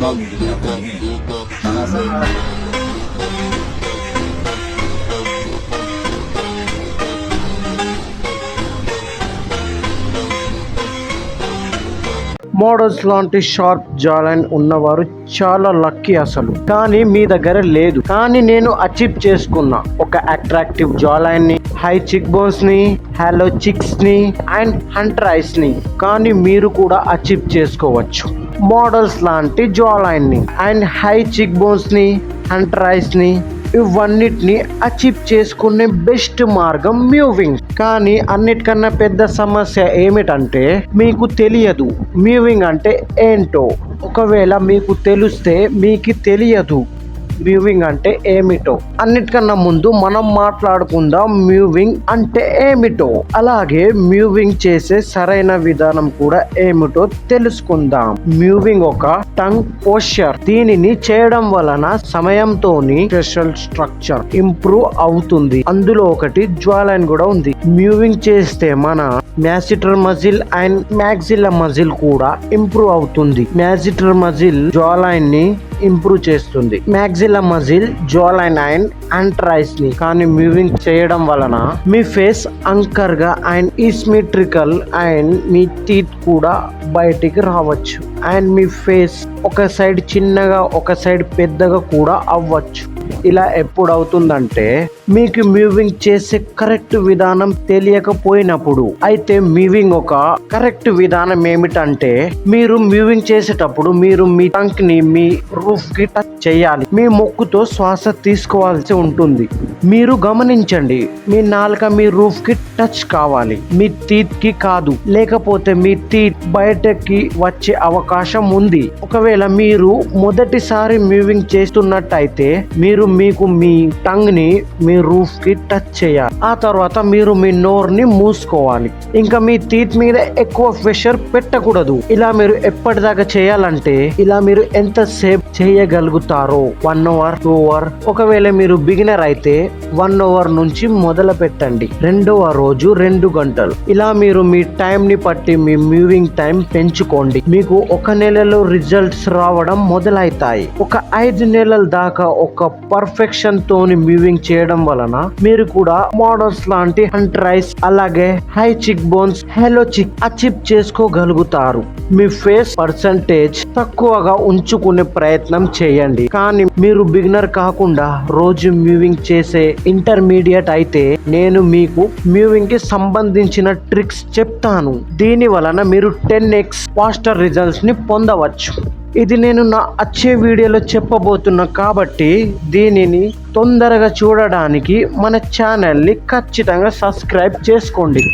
Models లాంటి sharp jaw line ఉన్నవారు చాలా లక్కీ అసలు. కానీ మీ దగ్గర లేదు. కానీ నేను అచీవ్ చేసుకున్నా ఒక అట్రాక్టివ్ జా లైన్ ని, హై చిక్ బోన్స్ ని, హాలో చిక్స్ ని అండ్ హంటర్ ఐస్ ని. కానీ మీరు కూడా అచీవ్ చేసుకోవచ్చు మోడల్స్ లాంటి జా లైన్ ని అండ్ హై చిక్ బోన్స్ ని, హంటర్ ఐస్ ని. ఇవన్నిటిని అచీవ్ చేసుకునే బెస్ట్ మార్గం మ్యూవింగ్. కానీ అన్నిటికన్నా పెద్ద సమస్య ఏమిటంటే మీకు తెలియదు మ్యూవింగ్ అంటే ఏంటో. ఒకవేళ మీకు తెలిస్తే మీకు తెలియదు మ్యూవింగ్ అంటే ఏమిటో. అన్నిటికన్నా ముందు మనం మాట్లాడుకుందాం మ్యూవింగ్ అంటే ఏమిటో. అలాగే మ్యూవింగ్ చేసే సరైన విధానం కూడా ఏమిటో తెలుసుకుందాం. మ్యూవింగ్ ఒక టంగ్ పోస్చర్. దీనిని చేయడం వలన సమయంతోని ఫేషియల్ స్ట్రక్చర్ ఇంప్రూవ్ అవుతుంది. అందులో ఒకటి జా లైన్ కూడా ఉంది. మ్యూవింగ్ చేస్తే మన masseter muscle and maxilla muscle కూడా ఇంప్రూవ్ అవుతుంది. మ్యాసిటర్ మజిల్ జా లైన్ ని ఇంప్రూవ్ చేస్తుంది. Maxilla muscle jaw line and hunter eyes ని. కానీ మ్యూవింగ్ చేయడం వలన మీ ఫేస్ అంకర్ గా అండ్ ఈసిమెట్రికల్ అండ్ మీ టీత్ కూడా బయటికి రావచ్చు. అండ్ మీ ఫేస్ ఒక సైడ్ చిన్నగా ఒక సైడ్ పెద్దగా కూడా అవ్వచ్చు. ఇలా ఎప్పుడు అవుతుందంటే మీకు మ్యూవింగ్ చేసే కరెక్ట్ విధానం తెలియకపోయినప్పుడు. అయితే మ్యూవింగ్ ఒక కరెక్ట్ విధానం ఏమిటంటే మీరు మ్యూవింగ్ చేసేటప్పుడు మీరు మీ టంక్ ని మీ రూఫ్ కి టచ్ చేయాలి. మీ ముక్కుతో శ్వాస తీసుకోవాల్సి ఉంటుంది. మీరు గమనించండి, మీ నాలుక మీ రూఫ్ కి టచ్ కావాలి, మీ టీత్ కి కాదు. లేకపోతే మీ టీత్ బయటకి వచ్చే అవకాశం ఉంది. ఒకవేళ మీరు మొదటిసారి మ్యూవింగ్ చేస్తున్నట్టయితే మీరు మీ టంగ్ ని మీ రూఫ్ కి టచ్ చేయాలి. ఆ తర్వాత మీరు మీ నోరుని మూసుకోవాలి. ఇంకా మీ టీత్ మీద ఎక్కువ ప్రెషర్ పెట్టకూడదు. ఇలా మీరు ఎప్పటిదాకా చేయాలంటే ఇలా మీరు ఎంతసేపు చేయగలుగుతారో 1 అవర్ 2 అవర్. ఒకవేళ మీరు బిగినర్ అయితే 1 అవర్ నుంచి మొదలు పెట్టండి. 2వ రోజు 2 గంటలు. ఇలా మీరు మీ టైం ని బట్టి మీ మ్యూవింగ్ టైం పెంచుకోండి. మీకు 1 నెలలో రిజల్ట్స్ రావడం మొదలవుతాయి. ఒక 5 నెలల దాకా ఒక పర్ఫెక్షన్ తోని మ్యూవింగ్ చేయడం వలన మీరు కూడా మోడల్స్ లాంటి హంటర్ ఐస్ అలాగే హై చిక్ బోన్స్, హాలో చిక్ అచీవ్ చేసుకోగలుగుతారు. మీ ఫేస్ పర్సంటేజ్ తక్కువగా ఉంచుకునే ప్రయత్నం చేయండి. కానీ మీరు బిగినర్ కాకుండా రోజు మ్యూవింగ్ చేసే ఇంటర్మీడియట్ అయితే నేను మీకు మ్యూవింగ్ కి సంబంధించిన ట్రిక్స్ చెప్తాను. దీని వలన మీరు 10x ఫాస్టర్ రిజల్ట్స్ ని పొందవచ్చు. ఇది నేను నా వచ్చే వీడియోలో చెప్పబోతున్నా కాబట్టి దీనిని తొందరగా చూడడానికి మన ఛానల్ని ఖచ్చితంగా సబ్స్క్రైబ్ చేసుకోండి.